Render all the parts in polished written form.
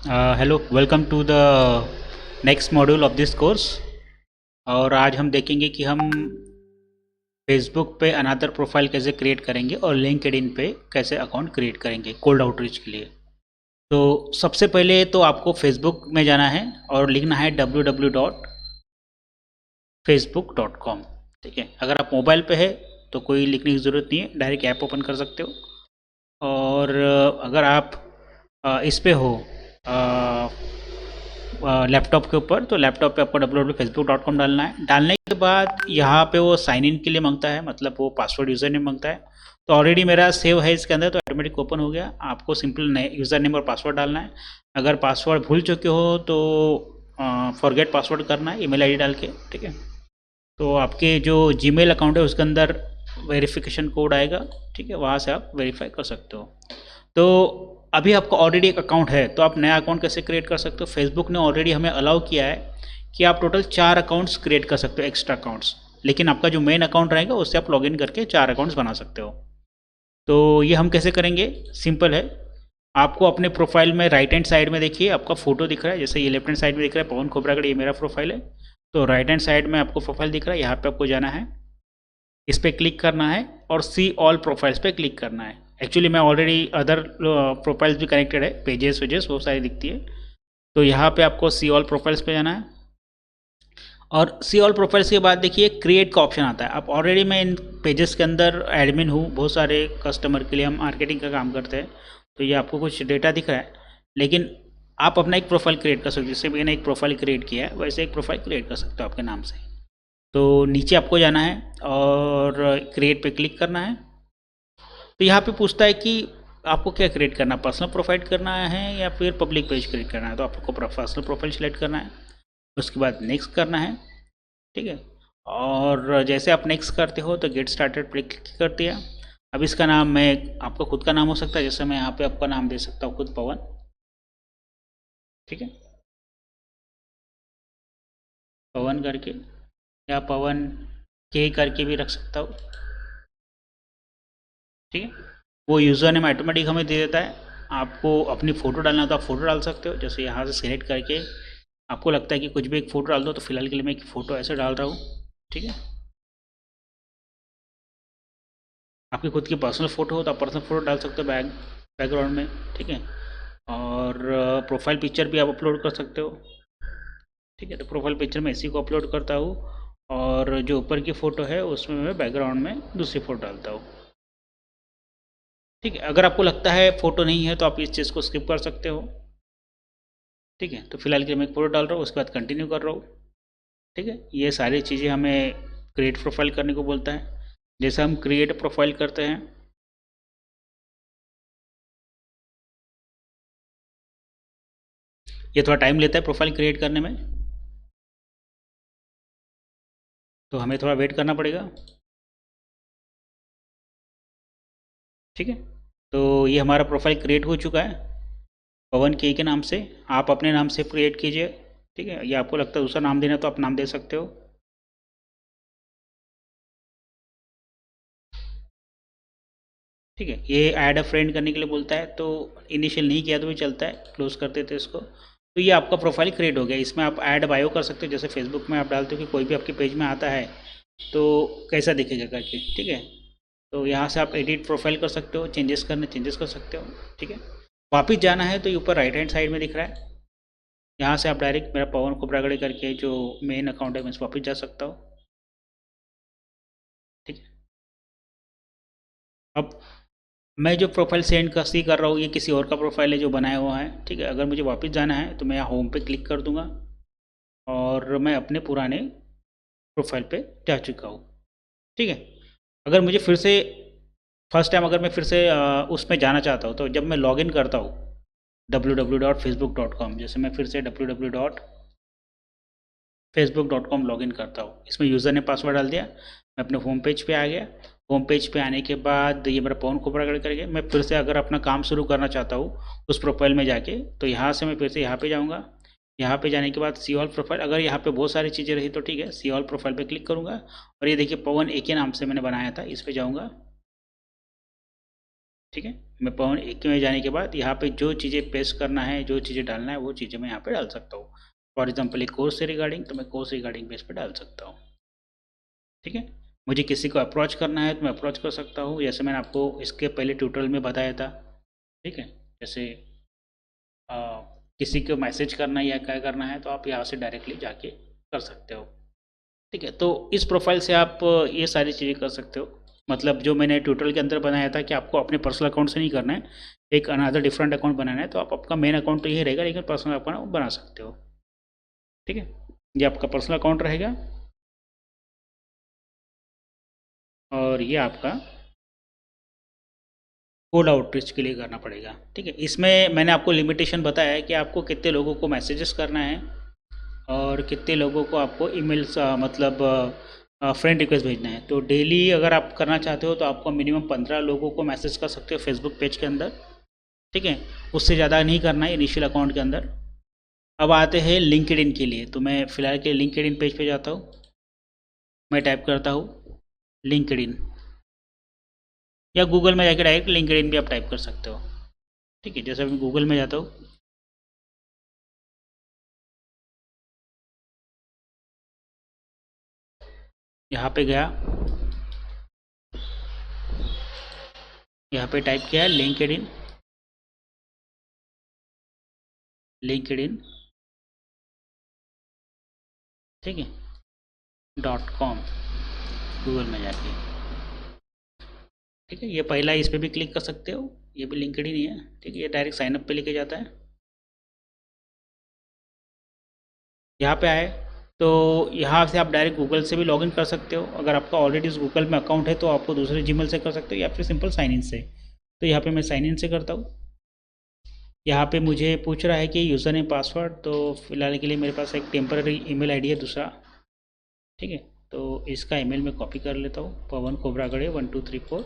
Hello, welcome to the next module of this course. और आज हम देखेंगे कि हम फेसबुक पे अनदर प्रोफाइल कैसे क्रिएट करेंगे और लिंक्डइन पे कैसे अकाउंट क्रिएट करेंगे कोल्ड आउटरीच के लिए। तो सबसे पहले तो आपको फेसबुक में जाना है और लिखना है www.facebook.com। ठीक है, अगर आप मोबाइल पे है तो कोई लिखने की ज़रूरत नहीं है, डायरेक्ट ऐप ओपन कर सकते हो। और अगर आप इस पे हो लैपटॉप के ऊपर, तो लैपटॉप पे आपको www.facebook.com डालना है। डालने के बाद यहाँ पे वो साइन इन के लिए मांगता है, मतलब वो पासवर्ड यूज़र नेम मांगता है। तो ऑलरेडी मेरा सेव है इसके अंदर, तो ऑटोमेटिक ओपन हो गया। आपको सिंपल यूज़र नेम और पासवर्ड डालना है। अगर पासवर्ड भूल चुके हो तो फॉरगेट पासवर्ड करना है ईमेल आईडी डाल के। ठीक है, तो आपके जो जीमेल अकाउंट है उसके अंदर वेरिफिकेशन कोड आएगा। ठीक है, वहाँ से आप वेरीफाई कर सकते हो। तो अभी आपका ऑलरेडी एक अकाउंट है, तो आप नया अकाउंट कैसे क्रिएट कर सकते हो? फेसबुक ने ऑलरेडी हमें अलाउ किया है कि आप टोटल 4 अकाउंट्स क्रिएट कर सकते हो, एक्स्ट्रा अकाउंट्स। लेकिन आपका जो मेन अकाउंट रहेगा उससे आप लॉगिन करके 4 अकाउंट्स बना सकते हो। तो ये हम कैसे करेंगे? सिंपल है। आपको अपने प्रोफाइल में राइट हैंड साइड में देखिए आपका फोटो दिख रहा है, जैसे ये लेफ्ट हैंड साइड में दिख रहा है पवन खोबरागढ़, ये मेरा प्रोफाइल है। तो राइट हैंड साइड में आपको प्रोफाइल दिख रहा है, यहाँ पे आपको जाना है, इस पर क्लिक करना है और सी ऑल प्रोफाइल्स पे क्लिक करना है। एक्चुअली मैं ऑलरेडी अदर प्रोफाइल्स भी कनेक्टेड है, पेजेस वेजेस वो सारी दिखती है। तो यहाँ पे आपको सी ऑल प्रोफाइल्स पे जाना है और सी ऑल प्रोफाइल्स के बाद देखिए क्रिएट का ऑप्शन आता है। अब ऑलरेडी मैं इन पेजेस के अंदर एडमिन हूँ, बहुत सारे कस्टमर के लिए हम मार्केटिंग का काम करते हैं। तो ये आपको कुछ डेटा दिख रहा है, लेकिन आप अपना एक प्रोफाइल क्रिएट कर सकते हो। जैसे मैंने एक प्रोफाइल क्रिएट किया है वैसे एक प्रोफाइल क्रिएट कर सकते हो आपके नाम से। तो नीचे आपको जाना है और क्रिएट पे क्लिक करना है। तो यहाँ पे पूछता है कि आपको क्या क्रिएट करना है, पर्सनल प्रोफाइल करना है या फिर पब्लिक पेज क्रिएट करना है। तो आपको पर्सनल प्रोफाइल सेलेक्ट करना है, उसके बाद नेक्स्ट करना है। ठीक है, और जैसे आप नेक्स्ट करते हो तो गेट स्टार्टेड पे क्लिक कर दिया। अब इसका नाम, मैं आपका खुद का नाम हो सकता है, जैसे मैं यहाँ पे आपका नाम दे सकता हूँ खुद पवन। ठीक है, पवन करके, या पवन के करके भी रख सकता हूँ। ठीक है, वो यूज़र नेम ऑटोमेटिक हमें दे देता है। आपको अपनी फ़ोटो डालना है तो आप फ़ोटो डाल सकते हो, जैसे यहाँ से सिलेक्ट करके आपको लगता है कि कुछ भी एक फ़ोटो डाल दो। तो फिलहाल के लिए मैं एक फ़ोटो ऐसे डाल रहा हूँ। ठीक है, आपकी खुद की पर्सनल फ़ोटो हो तो आप पर्सनल फ़ोटो डाल सकते हो बैकग्राउंड में। ठीक है, और प्रोफाइल पिक्चर भी आप अपलोड कर सकते हो। ठीक है, तो प्रोफाइल पिक्चर में इसी को अपलोड करता हूँ और जो ऊपर की फ़ोटो है उसमें मैं बैकग्राउंड में दूसरी फ़ोटो डालता हूँ। ठीक है, अगर आपको लगता है फ़ोटो नहीं है तो आप इस चीज़ को स्किप कर सकते हो। ठीक है, तो फिलहाल के लिए मैं एक फ़ोटो डाल रहा हूँ, उसके बाद कंटिन्यू कर रहा हूँ। ठीक है, ये सारी चीज़ें हमें क्रिएट प्रोफाइल करने को बोलता है। जैसे हम क्रिएट प्रोफाइल करते हैं, ये थोड़ा टाइम लेता है प्रोफाइल क्रिएट करने में, तो हमें थोड़ा वेट करना पड़ेगा। ठीक है, तो ये हमारा प्रोफाइल क्रिएट हो चुका है पवन के नाम से। आप अपने नाम से क्रिएट कीजिए। ठीक है, या आपको लगता है दूसरा नाम देना तो आप नाम दे सकते हो। ठीक है, ये ऐड अ फ्रेंड करने के लिए बोलता है, तो इनिशियल नहीं किया तो भी चलता है, क्लोज कर देते हैं इसको। तो ये आपका प्रोफाइल क्रिएट हो गया। इसमें आप ऐड बायो कर सकते हो, जैसे फेसबुक में आप डालते हो कि कोई भी आपके पेज में आता है तो कैसा दिखेगा करके। ठीक है, तो यहाँ से आप एडिट प्रोफाइल कर सकते हो, चेंजेस करने चेंजेस कर सकते हो। ठीक है, वापिस जाना है तो ये ऊपर राइट हैंड साइड में दिख रहा है, यहाँ से आप डायरेक्ट मेरा पवन खोबरागड़े करके जो मेन अकाउंट है मैं इस वापस जा सकता हूँ। ठीक है, अब मैं जो प्रोफाइल सेंड कर सी कर रहा हूँ ये किसी और का प्रोफाइल है जो बनाया हुआ है। ठीक है, अगर मुझे वापस जाना है तो मैं यहाँ होम पे क्लिक कर दूंगा और मैं अपने पुराने प्रोफाइल पे जा चुका हूँ। ठीक है, अगर मुझे फिर से फर्स्ट टाइम अगर मैं फिर से उसमें जाना चाहता हूँ, तो जब मैं लॉगिन करता हूँ www.facebook.com, जैसे मैं फिर से www.facebook.com लॉगिन करता हूँ, इसमें यूज़र ने पासवर्ड डाल दिया, मैं अपने होम पेज पे आ गया। होम पेज पे आने के बाद ये मेरा पवन खोबरागढ़ करके, मैं फिर से अगर अपना काम शुरू करना चाहता हूँ उस प्रोफाइल में जाके, तो यहाँ से मैं फिर से यहाँ पे जाऊँगा। यहाँ पे जाने के बाद सी ऑल प्रोफाइल, अगर यहाँ पे बहुत सारी चीज़ें रही तो ठीक है, सी ऑल प्रोफाइल पे क्लिक करूँगा और ये देखिए पवन एक ही नाम से मैंने बनाया था, इस पे जाऊँगा। ठीक है। मैं पवन एक में जाने के बाद यहाँ पे जो चीज़ें पेस्ट करना है, जो चीज़ें डालना है, वो चीज़ें मैं यहाँ पे डाल सकता हूँ। फॉर एग्जाम्पल एक कोर्स से रिगार्डिंग, तो मैं कोर्स रिगार्डिंग पेज पे डाल सकता हूँ। ठीक है। मुझे किसी को अप्रोच करना है तो मैं अप्रोच कर सकता हूँ, जैसे मैंने आपको इसके पहले ट्यूटोरियल में बताया था। ठीक है। जैसे आ, किसी को मैसेज करना है या क्या करना है, तो आप यहाँ से डायरेक्टली जाके कर सकते हो। ठीक है। तो इस प्रोफाइल से आप ये सारी चीज़ें कर सकते हो। मतलब जो मैंने ट्यूटोरियल के अंदर बनाया था कि आपको अपने पर्सनल अकाउंट से नहीं करना है, एक अनदर डिफरेंट अकाउंट बनाना है, तो आप आपका मेन अकाउंट तो यही रहेगा, लेकिन पर्सनल अकाउंट बना सकते हो। ठीक है। ये आपका पर्सनल अकाउंट रहेगा और ये आपका कोड आउटरीच के लिए करना पड़ेगा। ठीक है। इसमें मैंने आपको लिमिटेशन बताया है कि आपको कितने लोगों को मैसेजेस करना है और कितने लोगों को आपको ईमेल्स मतलब फ्रेंड रिक्वेस्ट भेजना है। तो डेली अगर आप करना चाहते हो तो आपको मिनिमम 15 लोगों को मैसेज कर सकते हो फेसबुक पेज के अंदर। ठीक है। उससे ज़्यादा नहीं करना है इनिशियल अकाउंट के अंदर। अब आते हैं लिंक्डइन के लिए, तो मैं फ़िलहाल के लिंक्डइन पेज पे जाता हूँ। मैं टाइप करता हूँ लिंक्डइन, या गूगल में जाकर डायरेक्ट लिंक्डइन भी आप टाइप कर सकते हो। ठीक है। जैसे मैं गूगल में जाता हूँ, यहाँ पे गया, यहाँ पे टाइप किया लिंक्डइन, लिंक्डइन। ठीक है। .com गूगल में जाके। ठीक है। ये पहला, इस पर भी क्लिक कर सकते हो, ये भी लिंक्डइन ही है। ठीक है। ये डायरेक्ट साइनअप पे लेके जाता है। यहाँ पे आए तो यहाँ से आप डायरेक्ट गूगल से भी लॉगिन कर सकते हो। अगर आपका ऑलरेडी इस गूगल में अकाउंट है तो आपको दूसरे जीमेल से कर सकते हो, या फिर सिंपल साइन इन से। तो यहाँ पे मैं साइन इन से करता हूँ। यहाँ पे मुझे पूछ रहा है कि यूज़र नेम पासवर्ड, तो फिलहाल के लिए मेरे पास एक टेम्पररी ईमेल आईडी है दूसरा। ठीक है। तो इसका ईमेल मैं कॉपी कर लेता हूँ, पवन खोबरागड़े 1234।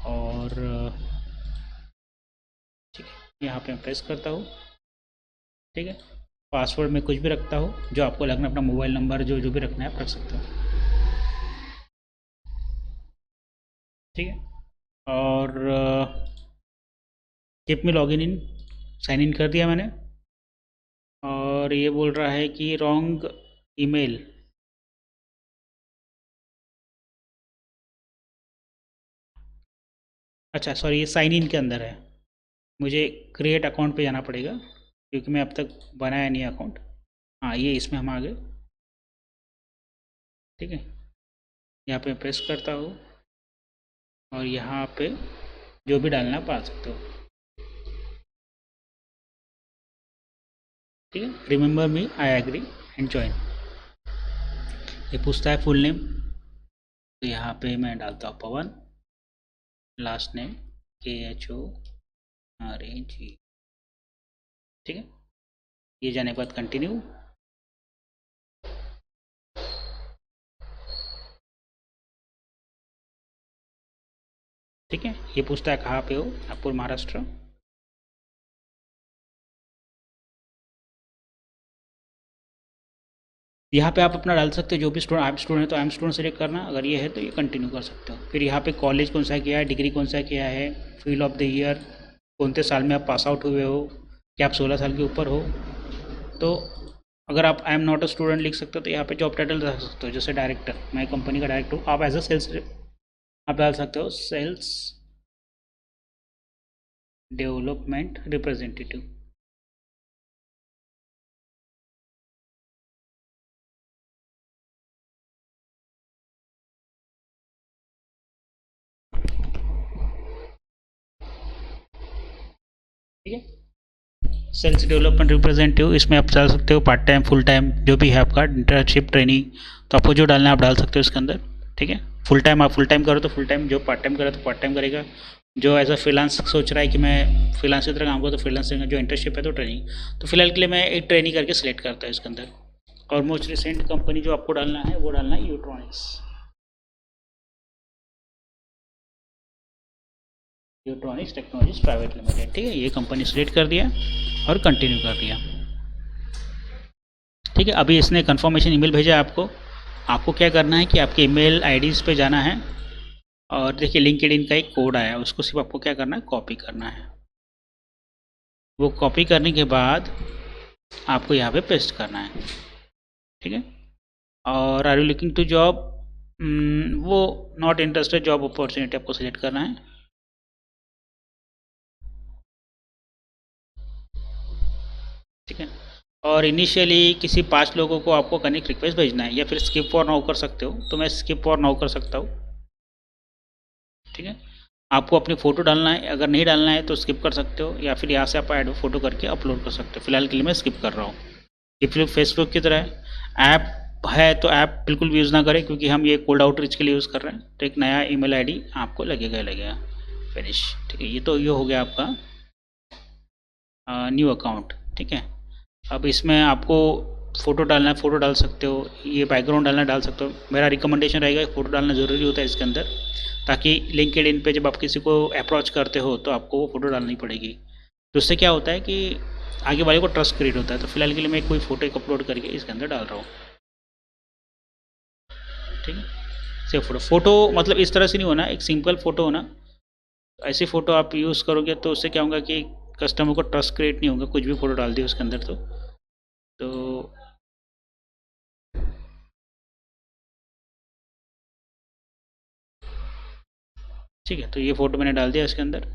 और ठीक है, यहाँ पे मैं प्रेस करता हूँ। ठीक है। पासवर्ड में कुछ भी रखता हूँ, जो आपको लगना, अपना मोबाइल नंबर जो जो भी रखना है आप रख सकते हो। ठीक है। और keep me login in, sign in कर दिया मैंने। और ये बोल रहा है कि रॉन्ग ईमेल। अच्छा सॉरी, ये साइन इन के अंदर है, मुझे क्रिएट अकाउंट पे जाना पड़ेगा, क्योंकि मैं अब तक बनाया नहीं अकाउंट। हाँ, ये इसमें हम आ गए। ठीक है। यहाँ पे प्रेस करता हूँ और यहाँ पे जो भी डालना आप डाल सकते हो। ठीक है। Remember me, I agree and join. ये पूछता है फुल नेम, तो यहाँ पे मैं डालता हूँ पवन, लास्ट नेम KHORAG। ठीक है। ये जाने के बाद कंटिन्यू। ठीक है। ये पूछता है कहाँ पे हो, नागपुर महाराष्ट्र। यहाँ पे आप अपना डाल सकते हो जो भी स्टूडेंट, आप स्टूडेंट है तो आई एम स्टूडेंट सेलेक्ट करना, अगर ये है तो ये कंटिन्यू कर सकते हो। फिर यहाँ पे कॉलेज कौन सा किया है, डिग्री कौन सा किया है, फील्ड ऑफ द ईयर, कौन से साल में आप पास आउट हुए हो, क्या आप 16 साल के ऊपर हो। तो अगर आप I am not a student लिख सकते हो तो यहाँ पे जॉब टाइटल रख सकते हो, जैसे डायरेक्टर, मैं कंपनी का डायरेक्टर हूँ, आप एज अ सेल्स आप डाल सकते हो सेल्स डेवलपमेंट रिप्रेजेंटेटिव। ठीक है। सेल्स डेवलपमेंट रिप्रेजेंटेटिव, इसमें आप डाल सकते हो पार्ट टाइम, फुल टाइम, जो भी है आपका, इंटर्नशिप, ट्रेनिंग। तो आपको जो डालना है आप डाल सकते हो इसके अंदर। ठीक है। फुल टाइम, आप फुल टाइम करो तो फुल टाइम, जो पार्ट टाइम करे तो पार्ट टाइम करेगा, जो एज अ फ्रीलांस सोच रहा है कि मैं फ्रीलांस की तरह काम करूँ तो फ्रीलांस करेगा, जो इंटर्नशिप है तो ट्रेनिंग। तो फिलहाल के लिए मैं एक ट्रेनिंग करके सिलेक्ट करता हूँ इसके अंदर। और मोस्ट रिसेंट कंपनी जो आपको डालना है वो डालना है यूट्रॉनिक्स, यूट्रॉनिक्स टेक्नोलॉजीज प्राइवेट लिमिटेड। ठीक है। ये कंपनी सिलेक्ट कर दिया और कंटिन्यू कर दिया। ठीक है। अभी इसने कंफर्मेशन ईमेल भेजा है आपको। आपको क्या करना है कि आपके ईमेल आईडीज़ पे जाना है और देखिए लिंक्डइन का एक कोड आया है, उसको सिर्फ आपको क्या करना है, कॉपी करना है। वो कॉपी करने के बाद आपको यहाँ पे पेस्ट करना है, ठीक है। और are you looking to job, वो नॉट इंटरेस्टेड जॉब अपॉर्चुनिटी आपको सिलेक्ट करना है, ठीक है। और इनिशियली किसी 5 लोगों को आपको कनेक्ट रिक्वेस्ट भेजना है, या फिर स्किप फॉर नाउ कर सकते हो, तो मैं स्किप फॉर नाउ कर सकता हूँ, ठीक है। आपको अपनी फ़ोटो डालना है, अगर नहीं डालना है तो स्किप कर सकते हो, या फिर यहाँ से आप ऐड फ़ोटो करके अपलोड कर सकते हो। फिलहाल के लिए मैं स्किप कर रहा हूँ। ये फिर फेसबुक की तरह है, ऐप है तो ऐप बिल्कुल भी यूज़ ना करें, क्योंकि हम ये कोल्ड आउटरीच के लिए यूज़ कर रहे हैं। तो एक नया ईमेल आईडी आपको लगेगा लगेगा फिनिश, ठीक है। ये हो गया आपका न्यू अकाउंट, ठीक है। अब इसमें आपको फ़ोटो डालना है, फ़ोटो डाल सकते हो, ये बैकग्राउंड डालना डाल सकते हो। मेरा रिकमेंडेशन रहेगा फ़ोटो डालना ज़रूरी होता है इसके अंदर, ताकि लिंक्डइन पे जब आप किसी को अप्रोच करते हो तो आपको वो फ़ोटो डालनी पड़ेगी। तो उससे क्या होता है कि आगे वाले को ट्रस्ट क्रिएट होता है। तो फिलहाल के लिए मैं कोई फ़ोटो एक अपलोड करके इसके अंदर डाल रहा हूँ, ठीक है। सेव फ़ोटो मतलब इस तरह से नहीं होना, एक सिंपल फ़ोटो होना। ऐसी फ़ोटो आप यूज़ करोगे तो उससे क्या होगा कि कस्टमर को ट्रस्ट क्रिएट नहीं होगा, कुछ भी फ़ोटो डाल दिया उसके अंदर तो ठीक है। तो ये फ़ोटो मैंने डाल दिया इसके अंदर।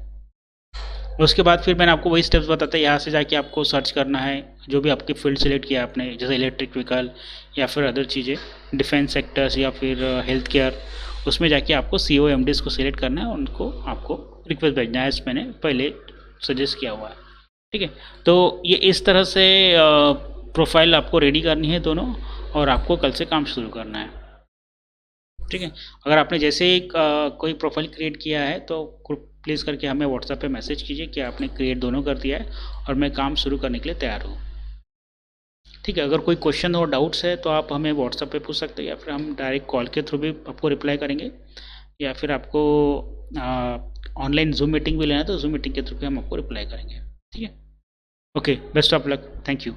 उसके बाद फिर मैंने आपको वही स्टेप्स बताता है, यहाँ से जाके आपको सर्च करना है जो भी आपकी फील्ड सेलेक्ट किया आपने, जैसे इलेक्ट्रिक व्हीकल या फिर अदर चीज़ें, डिफेंस सेक्टर्स या फिर हेल्थ केयर। उसमें जाके आपको COMDs को सिलेक्ट करना है, उनको आपको रिक्वेस्ट भेजना है, मैंने पहले सजेस्ट किया हुआ है, ठीक है। तो ये इस तरह से प्रोफाइल आपको रेडी करनी है दोनों, और आपको कल से काम शुरू करना है, ठीक है। अगर आपने जैसे ही कोई प्रोफाइल क्रिएट किया है तो प्लीज़ करके हमें व्हाट्सएप पे मैसेज कीजिए कि आपने क्रिएट दोनों कर दिया है और मैं काम शुरू करने के लिए तैयार हूँ, ठीक है। अगर कोई क्वेश्चन और डाउट्स है तो आप हमें व्हाट्सएप पे पूछ सकते हैं, या फिर हम डायरेक्ट कॉल के थ्रू भी आपको रिप्लाई करेंगे, या फिर आपको ऑनलाइन जूम मीटिंग भी लेना है तो जूम मीटिंग के थ्रू भी हम आपको रिप्लाई करेंगे, ठीक है। Okay, best of luck, thank you.